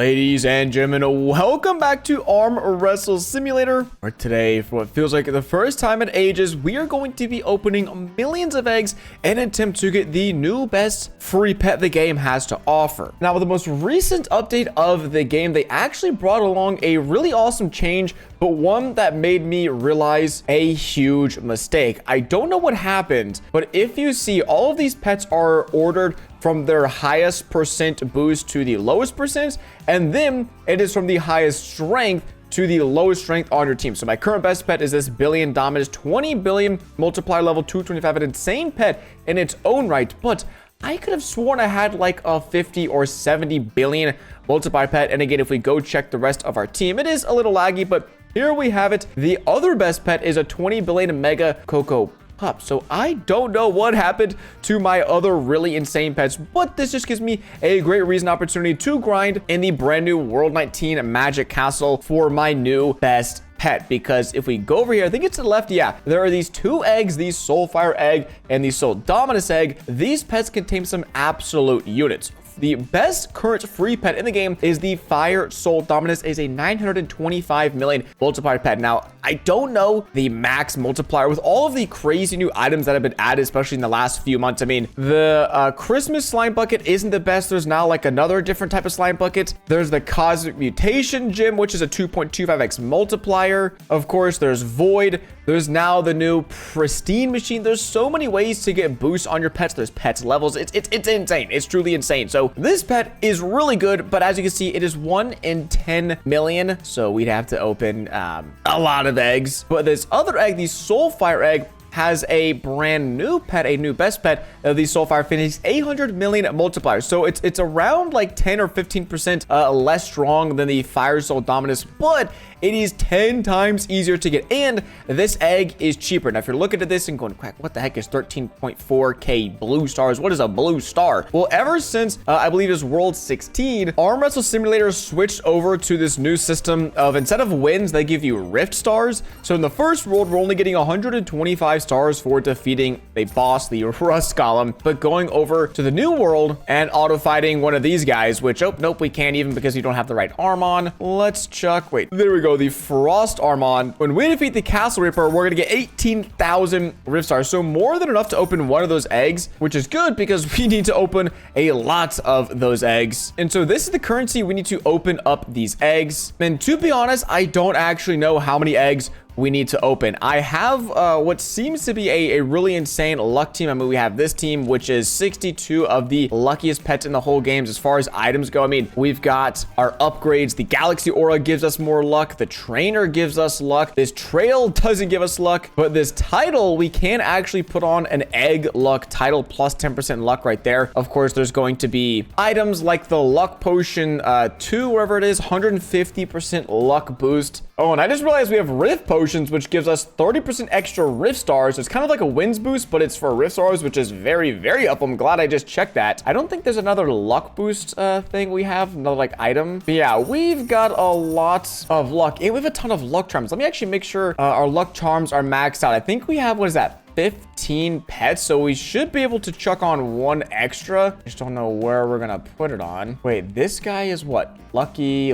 Ladies and gentlemen, welcome back to Arm Wrestle Simulator, where today, for what feels like the first time in ages, we are going to be opening millions of eggs in an attempt to get the new best free pet the game has to offer. Now, with the most recent update of the game, they actually brought along a really awesome change, but one that made me realize a huge mistake. I don't know what happened, but if you see, all of these pets are ordered from their highest percent boost to the lowest percent, and then it is from the highest strength to the lowest strength on your team. So my current best pet is this billion dominance 20 billion multiplier level 225, an insane pet in its own right, but I could have sworn I had like a 50 or 70 billion multiplier pet. And again, if we go check the rest of our team, it is a little laggy, but here we have it. The other best pet is a 20 billion mega Coco Pup. So I don't know what happened to my other really insane pets, but this just gives me a great opportunity to grind in the brand new World 19 Magic Castle for my new best pet. Because if we go over here, I think it's to the left, yeah, there are these two eggs, the Soulfire egg and the Soul Dominus egg. These pets contain some absolute units. The best current free pet in the game is the Fire Soul Dominus, is a 925 million multiplier pet. Now, I don't know the max multiplier with all of the crazy new items that have been added, especially in the last few months. I mean, the Christmas slime bucket isn't the best. There's now like another different type of slime bucket. There's the Cosmic Mutation Gem, which is a 2.25x multiplier. Of course, there's Void. There's now the new Pristine Machine. There's so many ways to get boosts on your pets. There's pets levels. It's insane. It's truly insane. So this pet is really good, but as you can see, it is 1 in 10 million. So we'd have to open a lot of eggs. But this other egg, the Soulfire egg, has a brand new pet, a new best pet of the Soulfire Phoenix, 800 million multiplier. So it's around like 10 or 15% less strong than the Fire Soul Dominus, but it is 10 times easier to get, and this egg is cheaper. Now, if you're looking at this and going, quack, what the heck is 13.4k blue stars? What is a blue star? Well, ever since I believe it's World 16, Arm Wrestle Simulator switched over to this new system of, instead of wins, they give you rift stars. So in the first world, we're only getting 125 stars for defeating a boss, the Rust Golem. But going over to the new world and auto fighting one of these guys, which, oh, nope, we can't even because you don't have the right arm on. Let's chuck, wait, there we go. The Frost arm on. When we defeat the Castle Reaper, we're gonna get 18,000 rift stars, so more than enough to open one of those eggs, which is good because we need to open a lot of those eggs. And so this is the currency we need to open up these eggs. And to be honest, I don't actually know how many eggs we need to open. I have what seems to be a really insane luck team. I mean, we have this team, which is 62 of the luckiest pets in the whole games as far as items go. I mean, we've got our upgrades. The Galaxy Aura gives us more luck. The Trainer gives us luck. This Trail doesn't give us luck, but this title, we can actually put on an egg luck title plus 10% luck right there. Of course, there's going to be items like the Luck Potion 2, wherever it is, 150% luck boost. Oh, and I just realized we have Rift Potions, which gives us 30% extra Rift Stars. So it's kind of like a wins boost, but it's for Rift Stars, which is very, very up. I'm glad I just checked that. I don't think there's another luck boost thing we have, another like item. But yeah, we've got a lot of luck. And we have a ton of luck charms. Let me actually make sure our luck charms are maxed out. I think we have, what is that? 15 pets, so we should be able to chuck on one extra. Just don't know where we're gonna put it on. Wait, this guy is what? Lucky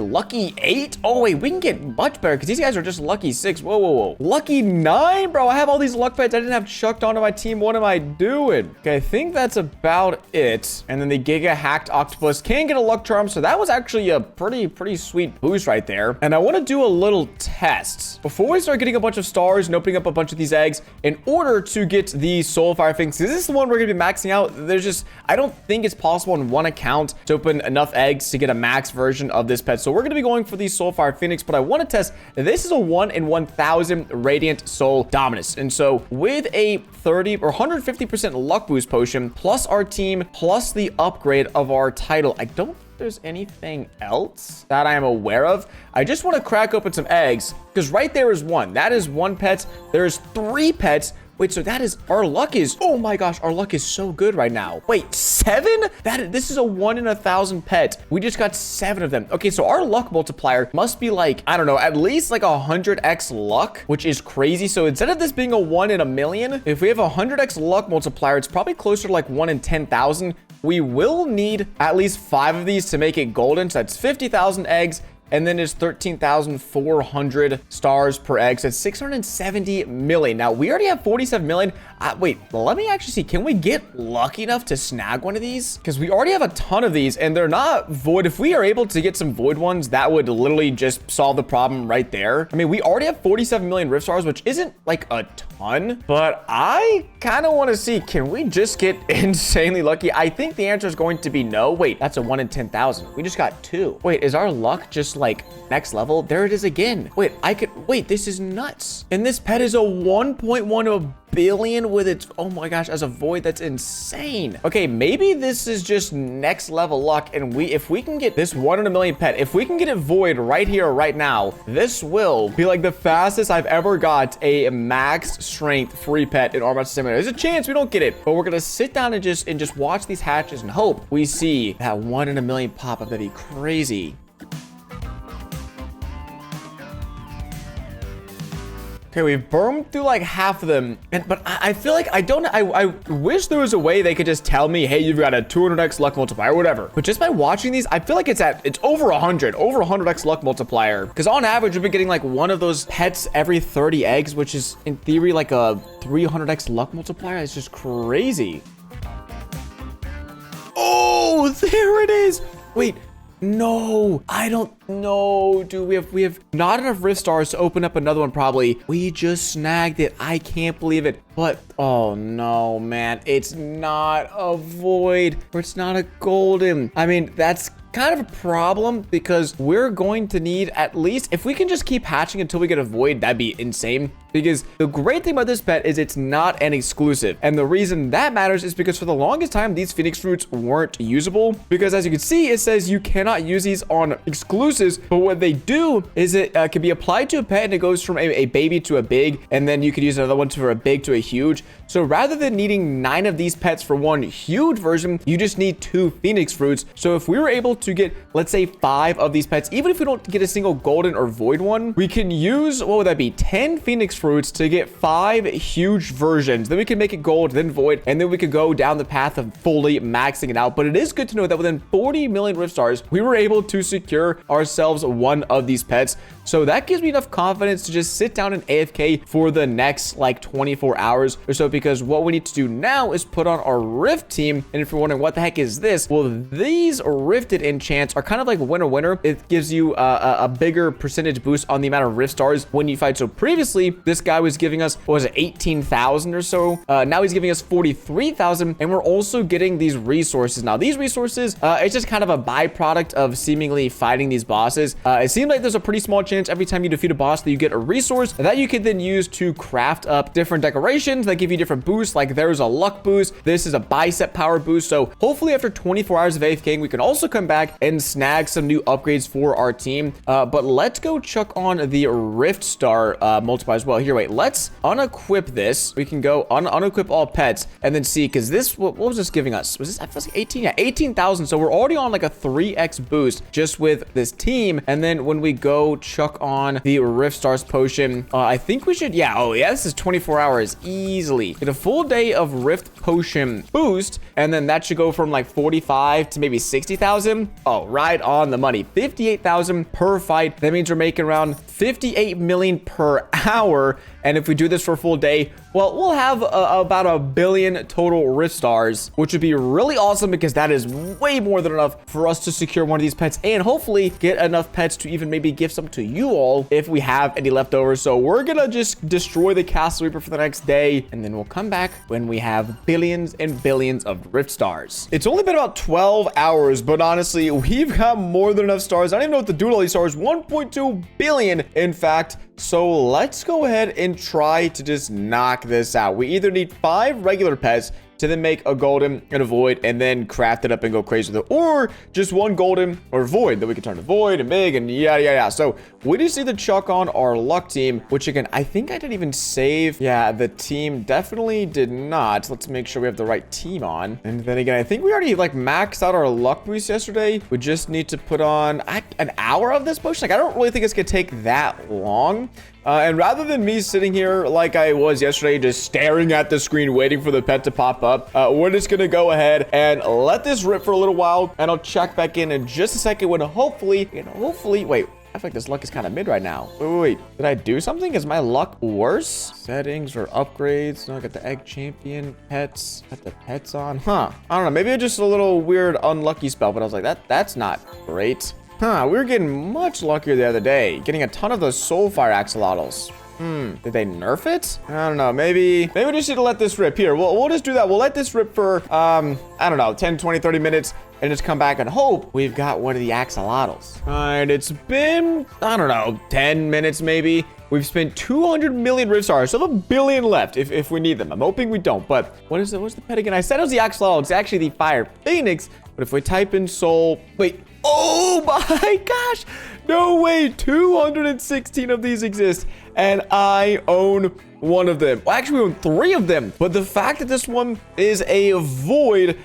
8? Oh wait, we can get much better because these guys are just lucky 6. Whoa. Lucky 9, bro. I have all these luck pets I didn't have chucked onto my team. What am I doing? Okay, I think that's about it. And then the Giga Hacked Octopus can get a luck charm, so that was actually a pretty sweet boost right there. And I want to do a little test before we start getting a bunch of stars and opening up a bunch of these eggs in order to get the Soulfire things. This is the one we're gonna be maxing out. There's just, I don't think it's possible in one account to open enough eggs to get a max version of this pet. So we're gonna be going for the Soulfire Phoenix, but I want to test, this is a 1 in 1,000 Radiant Soul Dominus. And so with a 30 or 150% luck boost potion, plus our team, plus the upgrade of our title, I don't think there's anything else that I am aware of. I just want to crack open some eggs because right there is one. That is one pet. There's 3 pets. Wait, so that is, our luck is, oh my gosh, our luck is so good right now. Wait, 7? This is a 1 in 1,000 pet. We just got 7 of them. Okay, so our luck multiplier must be like, I don't know, at least like 100x luck, which is crazy. So instead of this being a 1 in a million, if we have a 100x luck multiplier, it's probably closer to like 1 in 10,000, we will need at least 5 of these to make it golden. So that's 50,000 eggs. And then it's 13,400 stars per egg. So it's 670 million. Now, we already have 47 million. Wait, let me actually see. Can we get lucky enough to snag one of these? Because we already have a ton of these, and they're not void. If we are able to get some void ones, that would literally just solve the problem right there. I mean, we already have 47 million rift stars, which isn't like a ton, but I kind of want to see, can we just get insanely lucky? I think the answer is going to be no. Wait, that's a 1 in 10,000. We just got 2. Wait, is our luck just like next level? There it is again. Wait, this is nuts. And this pet is a 1.1 billion with its, oh my gosh, as a void. That's insane. Okay, maybe this is just next level luck, and if we can get this 1 in a million pet, if we can get it void right here, right now, this will be like the fastest I've ever got a max strength free pet in Arm Wrestle Simulator. There's a chance we don't get it, but we're gonna sit down and just watch these hatches and hope we see that 1 in a million pop up. That'd be crazy. Okay, we've burned through like half of them, but I feel like I wish there was a way they could just tell me, hey, you've got a 200x luck multiplier, whatever. But just by watching these, I feel like it's over 100x luck multiplier. Because on average, we've been getting like one of those pets every 30 eggs, which is in theory like a 300x luck multiplier. It's just crazy. Oh, there it is. Wait. No, I don't know, dude. We have not enough rift stars to open up another one. Probably we just snagged it. I can't believe it. But oh no, man, it's not a void, or it's not a golden. I mean, that's kind of a problem, because we're going to need, at least if we can just keep hatching until we get a void, that'd be insane. Because the great thing about this pet is it's not an exclusive, and the reason that matters is because for the longest time these phoenix fruits weren't usable, because as you can see, it says you cannot use these on exclusives. But what they do is it can be applied to a pet, and it goes from a baby to a big, and then you could use another one for a big to a huge. So rather than needing 9 of these pets for one huge version, you just need 2 phoenix fruits. So if we were able to get, let's say, 5 of these pets, even if we don't get a single golden or void one, we can use, what would that be, 10 phoenix fruits to get 5 huge versions. Then we can make it gold, then void, and then we could go down the path of fully maxing it out. But it is good to know that within 40 million rift stars, we were able to secure ourselves one of these pets. So that gives me enough confidence to just sit down and AFK for the next like 24 hours or so, because what we need to do now is put on our rift team. And if you're wondering what the heck is this, well, these rifted enchants are kind of like winner. It gives you a bigger percentage boost on the amount of rift stars when you fight. So previously, this guy was giving us, what was it, 18,000 or so. Now he's giving us 43,000, and we're also getting these resources. Now these resources, it's just kind of a byproduct of seemingly fighting these bosses. It seems like there's a pretty small chance every time you defeat a boss that you get a resource that you can then use to craft up different decorations that give you different boosts. Like there's a luck boost, this is a bicep power boost. So hopefully after 24 hours of AFKing, we can also come back and snag some new upgrades for our team. But let's go chuck on the rift star multiplier as well. Here, wait, let's unequip this. We can go unequip all pets and then see, because this, what was this giving us? Was this, I feel like 18? Yeah, 18,000. So we're already on like a 3x boost just with this team. And then when we go chuck on the rift stars potion, I think we should, yeah, oh yeah, this is 24 hours easily. Get a full day of rift potion boost, and then that should go from like 45 to maybe 60,000. Oh, right on the money. 58,000 per fight. That means we're making around 58 million per hour. And if we do this for a full day, well, we'll have about 1 billion total rift stars, which would be really awesome, because that is way more than enough for us to secure one of these pets, and hopefully get enough pets to even maybe give some to you all if we have any leftovers. So we're gonna just destroy the castle reaper for the next day, and then we'll come back when we have billions and billions of rift stars. It's only been about 12 hours, but honestly, we've got more than enough stars. I don't even know what to do with all these stars. 1.2 billion, in fact. So let's go ahead and try to just knock this out. We either need 5 regular pets to then make a golden and a void, and then craft it up and go crazy with it, or just 1 golden or void that we can turn to void and big and yeah. So we just need to chuck on our luck team, which again, I think I didn't even save. Yeah, the team definitely did not. Let's make sure we have the right team on. And then again, I think we already like maxed out our luck boost yesterday. We just need to put on an hour of this potion. Like, I don't really think it's gonna take that long. And rather than me sitting here like I was yesterday, just staring at the screen, waiting for the pet to pop up, we're just gonna go ahead and let this rip for a little while, and I'll check back in just a second when hopefully, wait. I feel like this luck is kind of mid right now. Wait, did I do something? Is my luck worse? Settings or upgrades? No, I got the egg champion pets. Got the pets on. Huh. I don't know. Maybe it's just a little weird unlucky spell, but I was like, that's not great. Huh, we were getting much luckier the other day. Getting a ton of those Soulfire axolotls. Did they nerf it? I don't know. Maybe we just need to let this rip here. We'll just do that. We'll let this rip for, I don't know, 10, 20, 30 minutes. And just come back and hope we've got one of the axolotls. All right, it's been, I don't know, 10 minutes maybe. We've spent 200 million rift stars, so $1 billion left if we need them. I'm hoping we don't, but what's the pet again? I said it was the axolotl. It's actually the fire phoenix, but if we type in soul, wait, oh my gosh, no way, 216 of these exist, and I own one of them. Well, actually, we own 3 of them, but the fact that this one is a void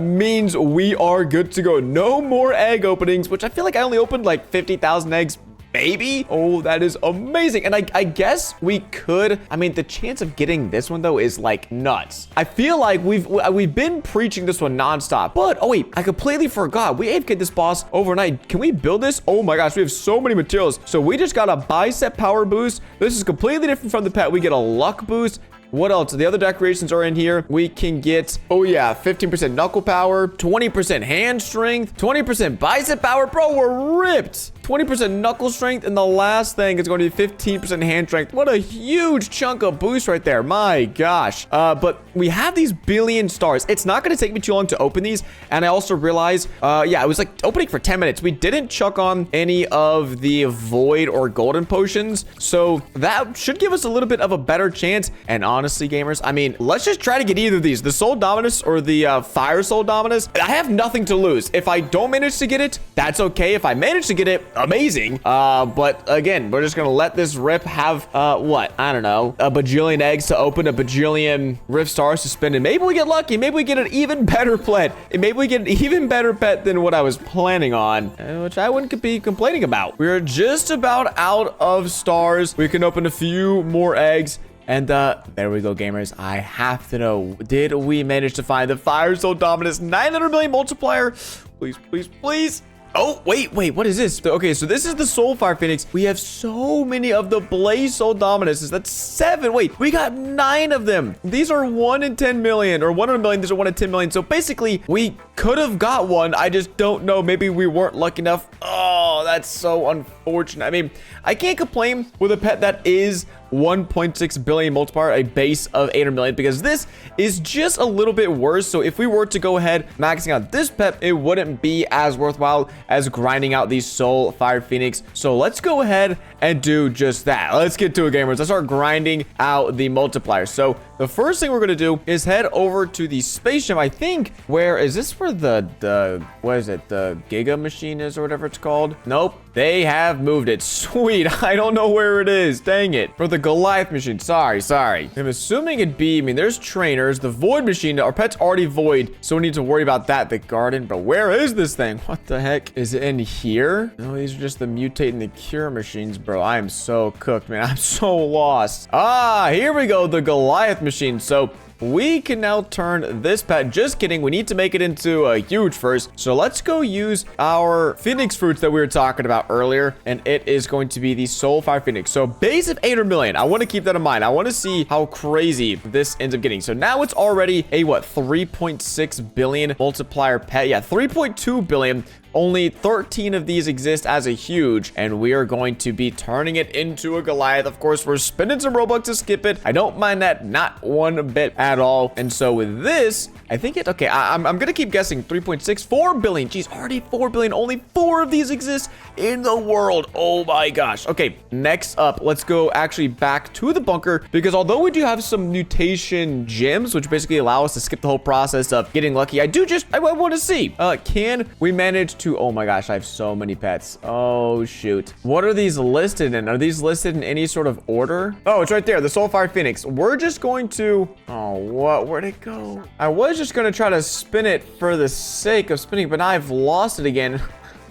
means we are good to go. No more egg openings, which I feel like I only opened like 50,000 eggs. Maybe. Oh, that is amazing. And I guess we could. I mean, the chance of getting this one though is like nuts. I feel like we've been preaching this one nonstop. But oh wait, I completely forgot. We AFK'd this boss overnight. Can we build this? Oh my gosh, we have so many materials. So we just got a bicep power boost. This is completely different from the pet. We get a luck boost. What else? The other decorations are in here. We can get, oh yeah, 15% knuckle power, 20% hand strength, 20% bicep power. Bro, we're ripped. 20% knuckle strength, and the last thing is going to be 15% hand strength. What a huge chunk of boost right there. My gosh. But we have these billion stars. It's not going to take me too long to open these. And I also realized, yeah, it was like opening for 10 minutes. We didn't chuck on any of the void or golden potions. So that should give us a little bit of a better chance. And honestly, gamers, I mean, let's just try to get either of these, the Soul Dominus or the Fire Soul Dominus. I have nothing to lose. If I don't manage to get it, that's okay. If I manage to get it, amazing. But again, we're just gonna let this rip have what, I don't know, a bajillion eggs to open, a bajillion rift stars to spend, and maybe we get lucky. Maybe we get an even better pet, and maybe we get an even better pet than what I was planning on, which I wouldn't be complaining about. We're just about out of stars. We can open a few more eggs. And there we go, gamers. I have to know, did we manage to find the Fire Soul Dominus 900 million multiplier? Please, please, please. Oh, wait, what is this? Okay, so this is the Soul Fire Phoenix. We have so many of the Blaze Soul Dominuses. That's 7. Wait, we got 9 of them. These are 1 in 10 million, or 1 in a million. These are 1 in 10 million. So basically, we could have got one. I just don't know. Maybe we weren't lucky enough. Oh, that's so unfortunate. I mean, I can't complain with a pet that is 1.6 billion multiplier, a base of 800 million, because this is just a little bit worse. So if we were to go ahead maxing out this pet, it wouldn't be as worthwhile as grinding out these Soul Fire Phoenix. So let's go ahead and do just that. Let's get to it, gamers. Let's start grinding out the multiplier. So the first thing we're going to do is head over to the spaceship. I think, where is this, where the what is it, the Giga machine is, or whatever it's called? Nope, they have moved it. Sweet. I don't know where it is. Dang it. For the Goliath machine. Sorry. I'm assuming it'd be, I mean, there's trainers. The void machine, our pet's already void, so we need to worry about that. The garden, but where is this thing? What the heck? Is it in here? No, these are just the mutate and the cure machines, bro. I am so cooked, man. I'm so lost. Ah, here we go. The Goliath machine. So we can now turn this pet. Just kidding. We need to make it into a huge first. So let's go use our Phoenix fruits that we were talking about earlier. And it is going to be the Soul Fire Phoenix. So base of 800 million. I want to keep that in mind. I want to see how crazy this ends up getting. So now it's already a, what, 3.6 billion multiplier pet. Yeah, 3.2 billion. Only 13 of these exist as a huge, and we are going to be turning it into a Goliath. Of course, we're spending some Robux to skip it. I don't mind that, not one bit at all. And so with this, I think it, okay, I'm gonna keep guessing. 3.64 billion. Geez, already 4 billion. Only 4 of these exist in the world. Oh my gosh. Okay, next up, let's go actually back to the bunker, because although we do have some mutation gems, which basically allow us to skip the whole process of getting lucky, I want to see, can we manage to, oh my gosh, I have so many pets. Oh shoot. What are these listed in? Are these listed in any sort of order? Oh, it's right there, the Soulfire Phoenix. We're just going to, oh, what, where'd it go? I was just gonna try to spin it for the sake of spinning, but now I've lost it again.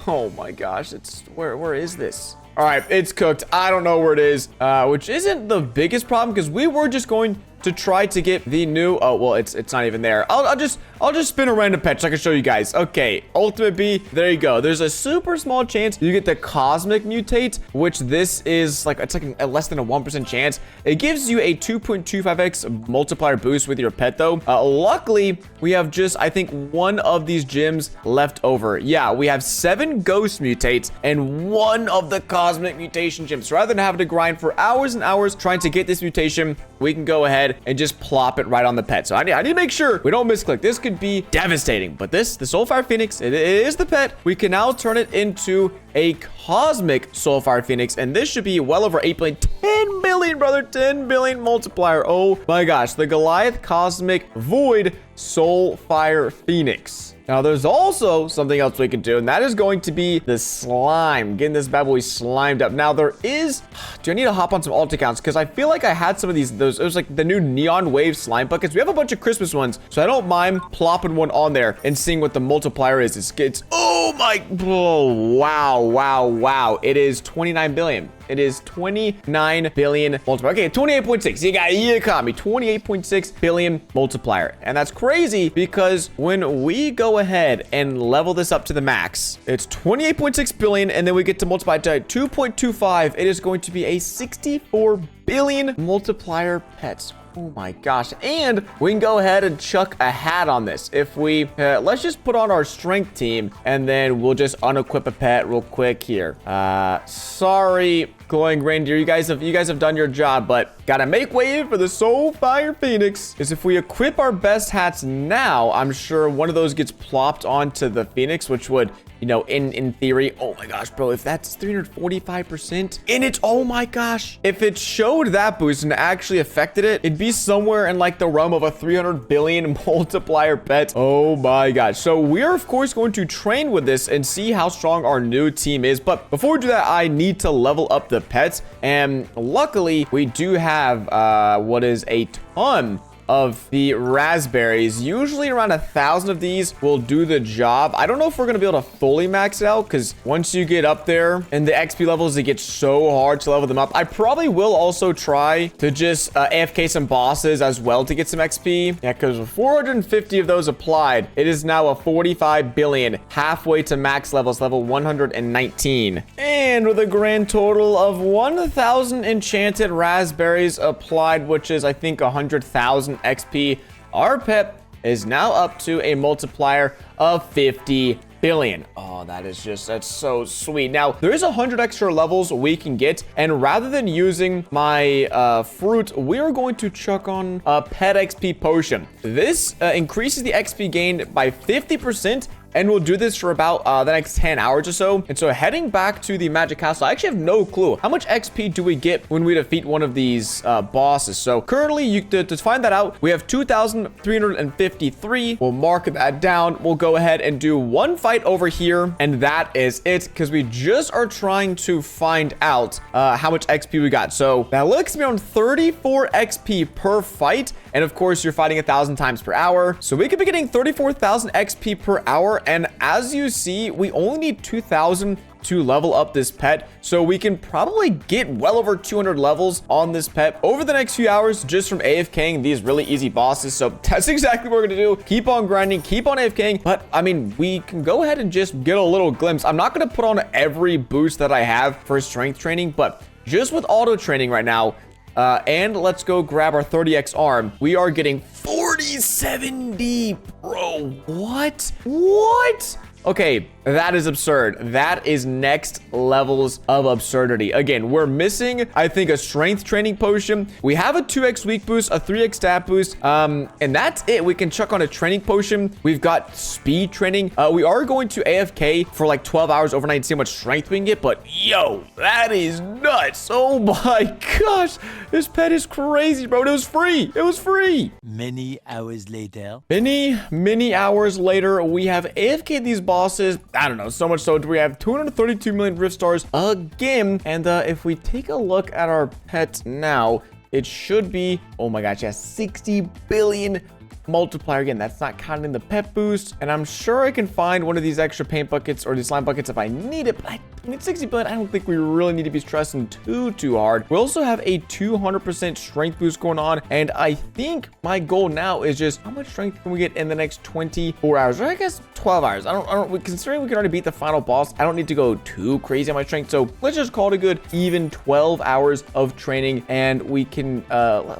Oh my gosh, it's where is this? All right, it's cooked. I don't know where it is, which isn't the biggest problem because we were just going to try to get the new, oh, well, it's not even there. I'll just spin a random pet so I can show you guys. Okay, ultimate B, there you go. There's a super small chance you get the cosmic mutate, which this is like, it's like a less than a 1% chance. It gives you a 2.25x multiplier boost with your pet though. Luckily, we have just, I think, one of these gyms left over. Yeah, we have 7 ghost mutates and 1 of the cosmic mutation gyms. So rather than having to grind for hours and hours trying to get this mutation, we can go ahead and just plop it right on the pet. So I need to make sure we don't misclick. This could be devastating, but the Soulfire Phoenix, it is the pet. We can now turn it into a cosmic Soulfire Phoenix, and this should be well over 8 billion, 10 billion, brother, 10 billion multiplier. Oh my gosh, the Goliath Cosmic Void Soulfire Phoenix. Now, there's also something else we can do, and that is going to be the slime. Getting this bad boy slimed up. Now, there is... Do I need to hop on some alt accounts? Because I feel like I had some of those... It was like the new Neon Wave slime buckets. We have a bunch of Christmas ones, so I don't mind plopping one on there and seeing what the multiplier is. It's oh my... Oh, wow, wow, wow. It is 29 billion. It is 29 billion multiplier. Okay, 28.6. You caught me. 28.6 billion multiplier. And that's crazy because when we go ahead and level this up to the max, it's 28.6 billion, and then we get to multiply to 2.25. It is going to be a 64 billion multiplier pets. Oh my gosh. And we can go ahead and chuck a hat on this. If we, let's just put on our strength team, and then we'll just unequip a pet real quick here. Sorry, glowing reindeer. You guys have done your job, but gotta make way for the Soulfire Phoenix. Is if we equip our best hats now, I'm sure one of those gets plopped onto the Phoenix, which would, you know, in theory, oh my gosh, bro, if that's 345%, and it's, oh my gosh, if it showed that boost and actually affected it, it'd be somewhere in like the realm of a 300 billion multiplier pet. Oh my gosh. So we're of course going to train with this and see how strong our new team is. But before we do that, I need to level up the pets. And luckily we do have, what is a ton of the raspberries. Usually around 1,000 of these will do the job. I don't know if we're gonna be able to fully max it out, because once you get up there and the XP levels, it gets so hard to level them up. I probably will also try to just AFK some bosses as well to get some XP. Yeah, because with 450 of those applied, it is now a 45 billion, halfway to max levels, level 119. And with a grand total of 1,000 enchanted raspberries applied, which is I think 100,000 XP, our pet is now up to a multiplier of 50 billion. Oh, that's so sweet. Now, there is 100 extra levels we can get, and rather than using my fruit, we're going to chuck on a pet XP potion. This increases the XP gained by 50%, and we'll do this for about the next 10 hours or so. And so heading back to the Magic Castle, I actually have no clue. How much XP do we get when we defeat one of these bosses? So currently, to find that out, we have 2,353. We'll mark that down. We'll go ahead and do one fight over here, and that is it, because we just are trying to find out how much XP we got. So that looks to be around 34 XP per fight. And of course, you're fighting 1,000 times per hour. So we could be getting 34,000 XP per hour. And as you see, we only need 2,000 to level up this pet. So we can probably get well over 200 levels on this pet over the next few hours just from AFKing these really easy bosses. So that's exactly what we're going to do. Keep on grinding, keep on AFKing. But I mean, we can go ahead and just get a little glimpse. I'm not going to put on every boost that I have for strength training, but just with auto training right now, and let's go grab our 30x arm. We are getting 47 deep, bro. What? Okay, that is absurd. That is next levels of absurdity. Again, we're missing, I think, a strength training potion. We have a 2x weak boost, a 3x stat boost, and that's it. We can chuck on a training potion. We've got speed training. We are going to AFK for like 12 hours overnight and see how much strength we can get, but yo, that is nuts. Oh my gosh, this pet is crazy, bro. It was free. It was free. Many hours later. Many hours later, we have AFK'd these bosses. I don't know, so much so we have 232 million rift stars again. And if we take a look at our pet now, it should be, oh my gosh, yeah, 60 billion multiplier. Again, that's not counting the pet boost. And I'm sure I can find one of these extra paint buckets or these slime buckets if I need it. But I mean, 60 billion, I don't think we really need to be stressing too hard. We also have a 200% strength boost going on. And I think my goal now is just how much strength can we get in the next 24 hours? Or I guess 12 hours. Considering we can already beat the final boss, I don't need to go too crazy on my strength. So let's just call it a good even 12 hours of training. And we can,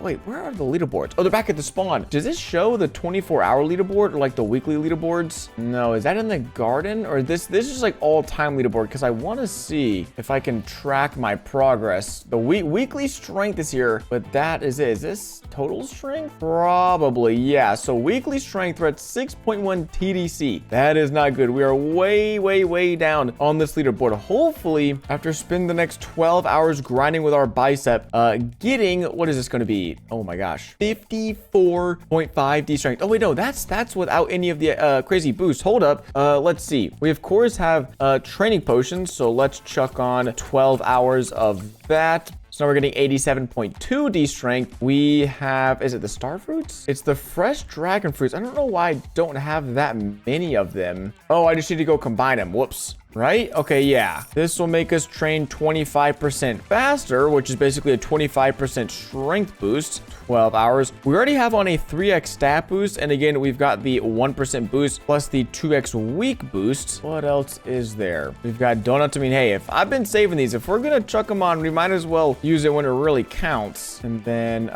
wait, where are the leaderboards? Oh, they're back at the spawn. Does this show the 24-hour leaderboard or like the weekly leaderboards? No, is that in the garden? Or this is just like all-time leaderboard? Because I want to see if I can track my progress. The weekly strength is here, but that is it. Is this total strength? Probably, yeah. So weekly strength, we're at 6.1 TDC. That is not good. We are way down on this leaderboard. Hopefully, after spending the next 12 hours grinding with our bicep, getting, what is this going to be? Oh my gosh, 54.5 D strength. Oh wait, no, that's without any of the crazy boosts. Hold up. Let's see. We of course have training potions, so let's chuck on 12 hours of that. So now we're getting 87.2 D strength. We have, is it the star fruits? It's the fresh dragon fruits. I don't know why I don't have that many of them. Oh, I just need to go combine them. Whoops. Right? Okay, yeah. This will make us train 25% faster, which is basically a 25% strength boost. 12 hours. We already have on a 3x stat boost. And again, we've got the 1% boost plus the 2x weak boost. What else is there? We've got donuts. I mean, hey, if I've been saving these, if we're going to chuck them on, we might as well use it when it really counts. And then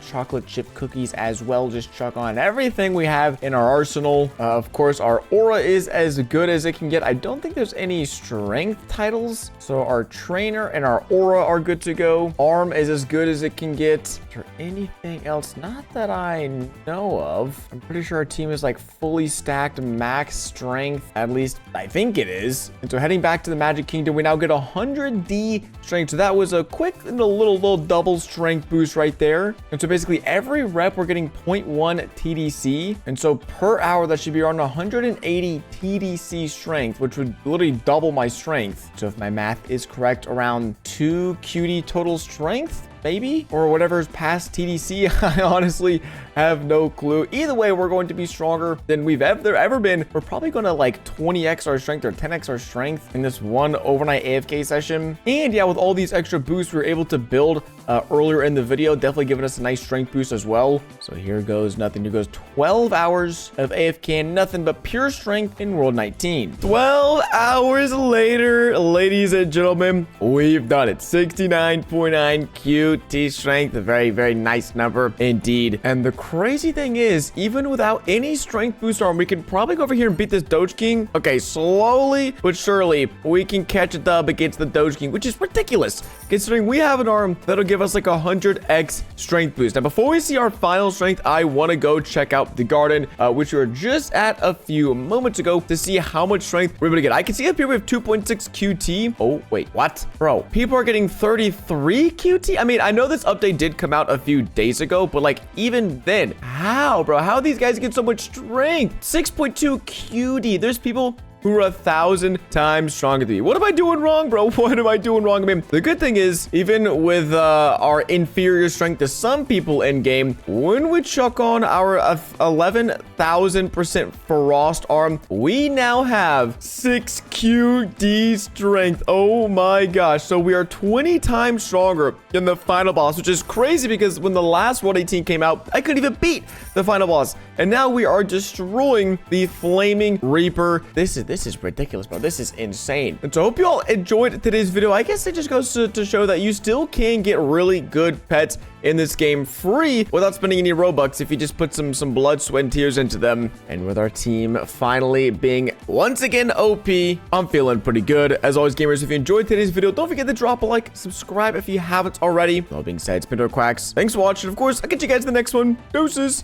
chocolate chip cookies as well. Just chuck on everything we have in our arsenal. Of course, our aura is as good as it can get. I don't think there's any strength titles. So our trainer and our aura are good to go. Arm is as good as it can get. Is there anything else? Not that I know of. I'm pretty sure our team is like fully stacked max strength. At least I think it is. And so heading back to the Magic Kingdom, we now get 100 D strength. So that was a quick little double strength boost right there. And so basically every rep we're getting 0.1 TDC. And so per hour that should be around 180 TDC strength, which would literally double my strength. So if my math is correct, around 2 QD total strength, maybe, or whatever's past TDC. I honestly have no clue. Either way, we're going to be stronger than we've ever been. We're probably going to like 20x our strength or 10x our strength in this one overnight AFK session. And yeah, with all these extra boosts we were able to build earlier in the video, definitely giving us a nice strength boost as well. So here goes nothing. Here goes 12 hours of AFK and nothing but pure strength in World 19. 12 hours later, ladies and gentlemen, we've done it. 69.9 QT strength, a very nice number indeed. And the crazy thing is, even without any strength boost arm, we can probably go over here and beat this Doge King. Okay, slowly but surely we can catch a dub against the Doge King, which is ridiculous considering we have an arm that'll give us like 100x strength boost. Now before we see our final strength, I want to go check out the garden, which we were just at a few moments ago, to see how much strength we're able to get. I can see up here we have 2.6 QT. Oh wait, what? Bro, people are getting 33 QT. I mean, I know this update did come out a few days ago, but like even then, how, bro? How these guys get so much strength? 6.2 QD. There's people who are 1,000 times stronger than me. What am I doing wrong, bro? What am I doing wrong? I mean, the good thing is, even with our inferior strength to some people in game, when we chuck on our 11,000% Frost arm, we now have 6 QD strength. Oh my gosh. So we are 20 times stronger than the final boss, which is crazy because when the last World 18 came out, I couldn't even beat the final boss. And now we are destroying the Flaming Reaper. This is ridiculous, bro. This is insane. And so I hope you all enjoyed today's video. I guess it just goes to show that you still can get really good pets in this game free without spending any Robux if you just put some blood, sweat, and tears into them. And with our team finally being once again OP, I'm feeling pretty good. As always, gamers, if you enjoyed today's video, don't forget to drop a like, subscribe if you haven't already. With all being said, it's been Quacks. Thanks for watching. Of course, I'll catch you guys in the next one. Deuces.